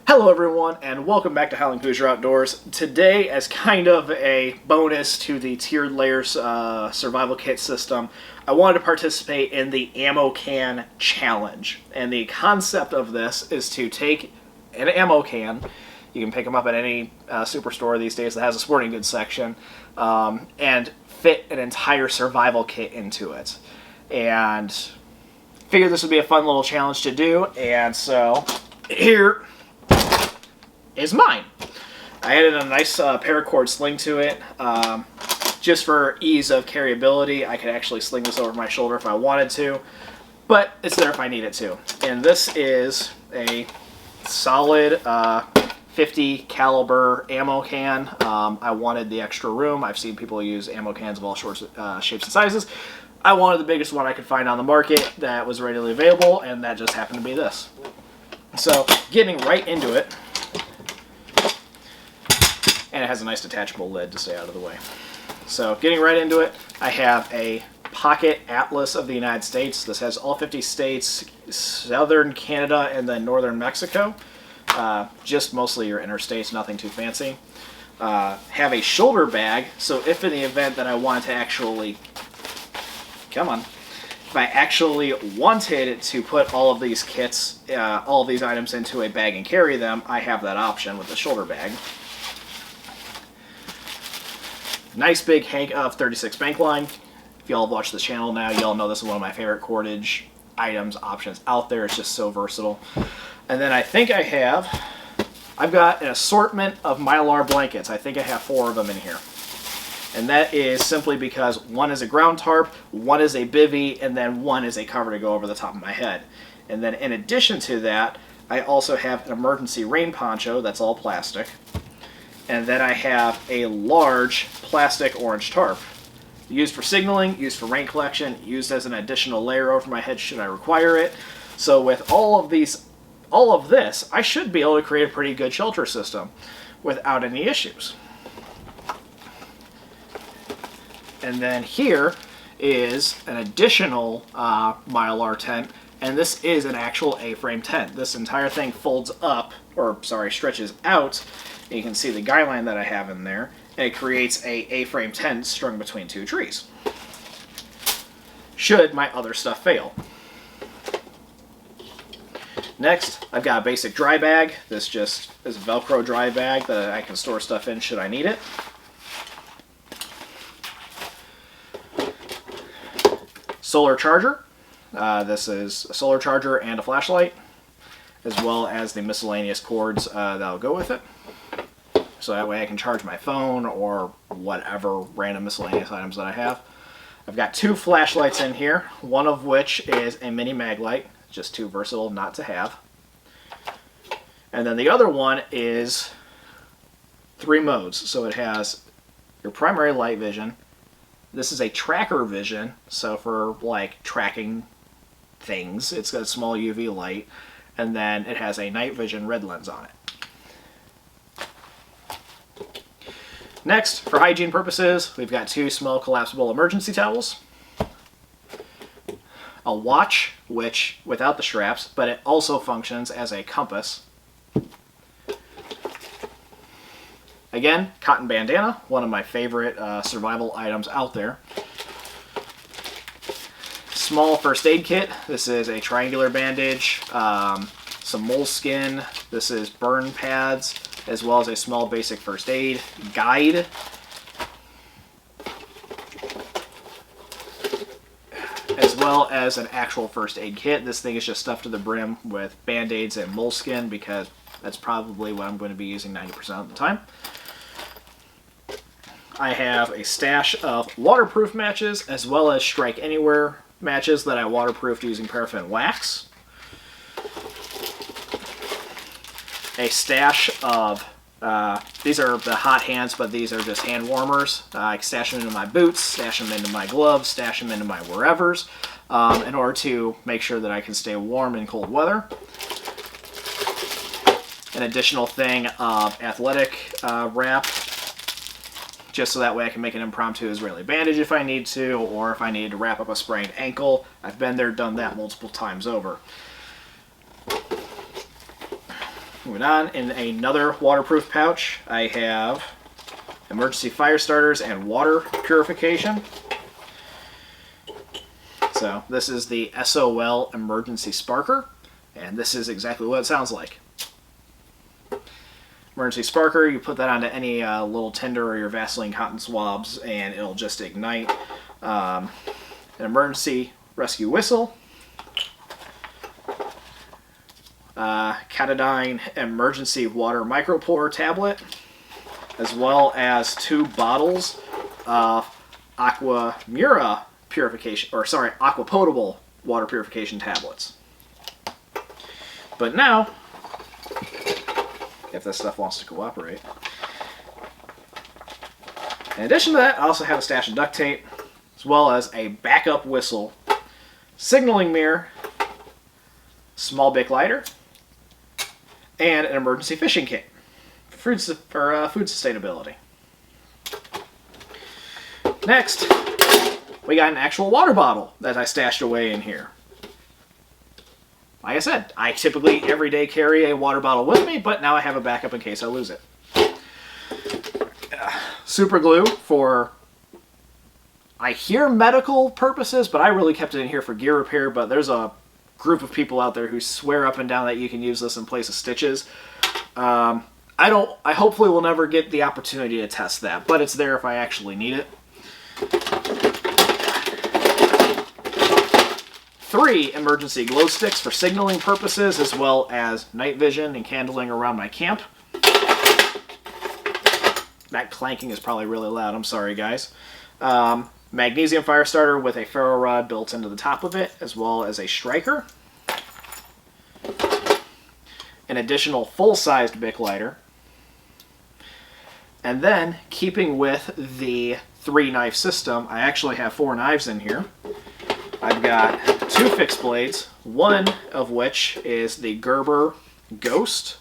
Hello everyone, and welcome back to Howling Hoosier Outdoors. Today, as kind of a bonus to the tiered layers survival kit system, I wanted to participate in the ammo can challenge. And the concept of this is to take an ammo can, you can pick them up at any superstore these days that has a sporting goods section, and fit an entire survival kit into it. And figured this would be a fun little challenge to do, and so here is mine. I added a nice paracord sling to it, just for ease of carryability. I could actually sling this over my shoulder if I wanted to, but it's there if I need it to. And this is a solid 50 caliber ammo can. I wanted the extra room. I've seen people use ammo cans of all shapes and sizes. I wanted the biggest one I could find on the market that was readily available, and that just happened to be this. So, getting right into it. And it has a nice detachable lid to stay out of the way. So, getting right into it, I have a pocket atlas of the United States. This has all 50 states, southern Canada, and then northern Mexico. Just mostly your interstates, nothing too fancy. Have a shoulder bag, so if in the event that I want to actually... If I actually wanted to put all of these kits, all of these items into a bag and carry them, I have that option with the shoulder bag. Nice big hank of 36 bank line. If y'all have watched the channel now, y'all know this is one of my favorite cordage items, options out there. It's just so versatile. And then I think I've got an assortment of Mylar blankets. I think I have 4 of them in here. And that is simply because one is a ground tarp, one is a bivvy, and then one is a cover to go over the top of my head. And then in addition to that, I also have an emergency rain poncho that's all plastic. And then I have a large plastic orange tarp. Used for signaling, used for rain collection, used as an additional layer over my head should I require it. So with all of this, I should be able to create a pretty good shelter system without any issues. And then here is an additional Mylar tent, and this is an actual A-frame tent. This entire thing folds up, stretches out, and you can see the guy line that I have in there, and it creates a A-frame tent strung between 2 trees, should my other stuff fail. Next, I've got a basic dry bag. This just is a Velcro dry bag that I can store stuff in should I need it. Solar charger. This is a solar charger and a flashlight, as well as the miscellaneous cords that'll go with it. So that way I can charge my phone or whatever random miscellaneous items that I have. I've got 2 flashlights in here, one of which is a mini mag light, just too versatile not to have. And then the other one is 3 modes. So it has your primary light vision. This is a tracker vision, so for like tracking things. It's got a small UV light, and then it has a night vision red lens on it. Next, for hygiene purposes, we've got 2 small collapsible emergency towels, a watch, which without the straps, but it also functions as a compass. Again, cotton bandana, one of my favorite survival items out there. Small first aid kit. This is a triangular bandage, some moleskin. This is burn pads, as well as a small basic first aid guide. As well as an actual first aid kit. This thing is just stuffed to the brim with band-aids and moleskin because that's probably what I'm going to be using 90% of the time. I have a stash of waterproof matches, as well as Strike Anywhere matches that I waterproofed using paraffin wax. A stash of, these are the hot hands, but these are just hand warmers. I stash them into my boots, stash them into my gloves, stash them into my wherevers, in order to make sure that I can stay warm in cold weather. An additional thing of athletic wrap, just so that way I can make an impromptu Israeli bandage if I need to, or if I need to wrap up a sprained ankle. I've been there, done that multiple times over. Moving on, in another waterproof pouch, I have emergency fire starters and water purification. So this is the SOL emergency sparker, and this is exactly what it sounds like. Emergency sparker, you put that onto any little tinder or your Vaseline cotton swabs and it'll just ignite. An emergency rescue whistle. Catadyne emergency water micropore tablet, as well as 2 bottles of Aqua potable water purification tablets. But now, if this stuff wants to cooperate. In addition to that, I also have a stash of duct tape, as well as a backup whistle, signaling mirror, small Bic lighter, and an emergency fishing kit for food sustainability. Next, we got an actual water bottle that I stashed away in here. Like I said, I typically every day carry a water bottle with me, but now I have a backup in case I lose it. Super glue for, I hear medical purposes, but I really kept it in here for gear repair, but there's a group of people out there who swear up and down that you can use this in place of stitches. I hopefully will never get the opportunity to test that, but it's there if I actually need it. 3 emergency glow sticks for signaling purposes, as well as night vision and candling around my camp. That clanking is probably really loud, I'm sorry guys. Magnesium fire starter with a ferro rod built into the top of it, as well as a striker. An additional full-sized Bic lighter. And then, keeping with the 3-knife system, I actually have 4 knives in here. I've got 2 fixed blades, one of which is the Gerber Ghost.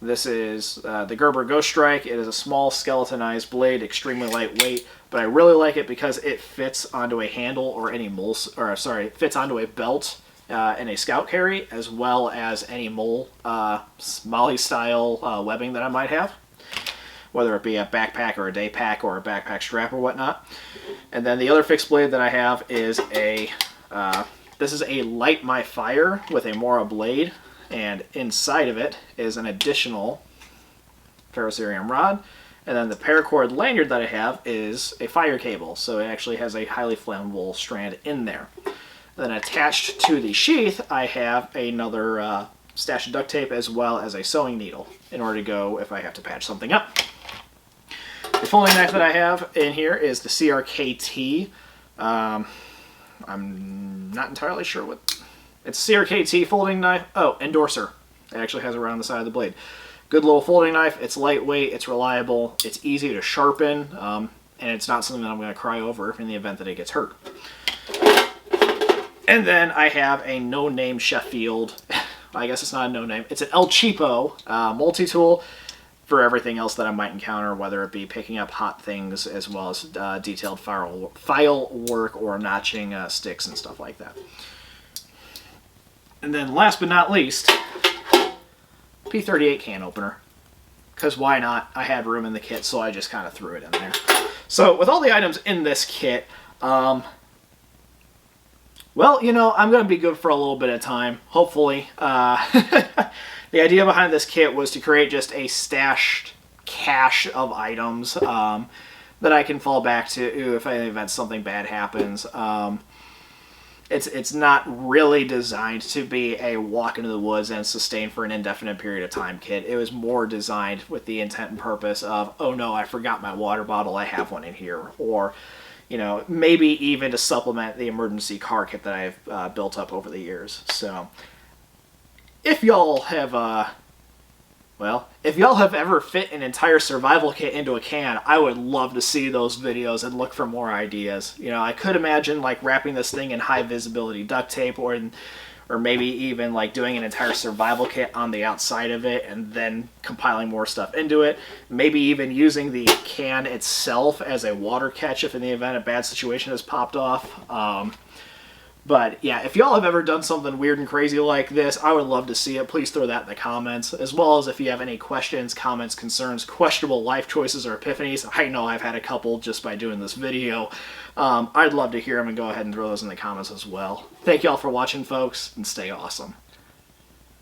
This is the Gerber Ghost Strike. It is a small skeletonized blade, extremely lightweight, but I really like it because it fits onto a handle or any it fits onto a belt in a scout carry, as well as any Molly style webbing that I might have, whether it be a backpack or a day pack or a backpack strap or whatnot. And then the other fixed blade that I have is this is a Light My Fire with a Mora blade. And inside of it is an additional ferrocerium rod. And then the paracord lanyard that I have is a fire cable. So it actually has a highly flammable strand in there. Then attached to the sheath, I have another stash of duct tape as well as a sewing needle in order to go if I have to patch something up. The folding knife that I have in here is the CRKT. I'm not entirely sure what... It's CRKT folding knife. Oh, endorser. It actually has it around the side of the blade. Good little folding knife. It's lightweight. It's reliable. It's easy to sharpen. And it's not something that I'm going to cry over in the event that it gets hurt. And then I have a no-name Sheffield. I guess it's not a no-name. It's an El Cheapo multi-tool for everything else that I might encounter, whether it be picking up hot things as well as detailed file work or notching sticks and stuff like that. And then last but not least, P38 can opener. Because why not? I had room in the kit, so I just kind of threw it in there. So with all the items in this kit, well, you know, I'm going to be good for a little bit of time, hopefully. The idea behind this kit was to create just a stashed cache of items that I can fall back to if in any event something bad happens. It's not really designed to be a walk into the woods and sustain for an indefinite period of time kit. It was more designed with the intent and purpose of, oh no, I forgot my water bottle, I have one in here. Or, you know, maybe even to supplement the emergency car kit that I've built up over the years. So, if y'all have, if y'all have ever fit an entire survival kit into a can, I would love to see those videos and look for more ideas. You know, I could imagine like wrapping this thing in high visibility duct tape or maybe even like doing an entire survival kit on the outside of it and then compiling more stuff into it. Maybe even using the can itself as a water catch if in the event a bad situation has popped off. But yeah, if y'all have ever done something weird and crazy like this, I would love to see it. Please throw that in the comments, as well as if you have any questions, comments, concerns, questionable life choices, or epiphanies. I know I've had a couple just by doing this video. I'd love to hear them, and go ahead and throw those in the comments as well. Thank y'all for watching, folks, and stay awesome.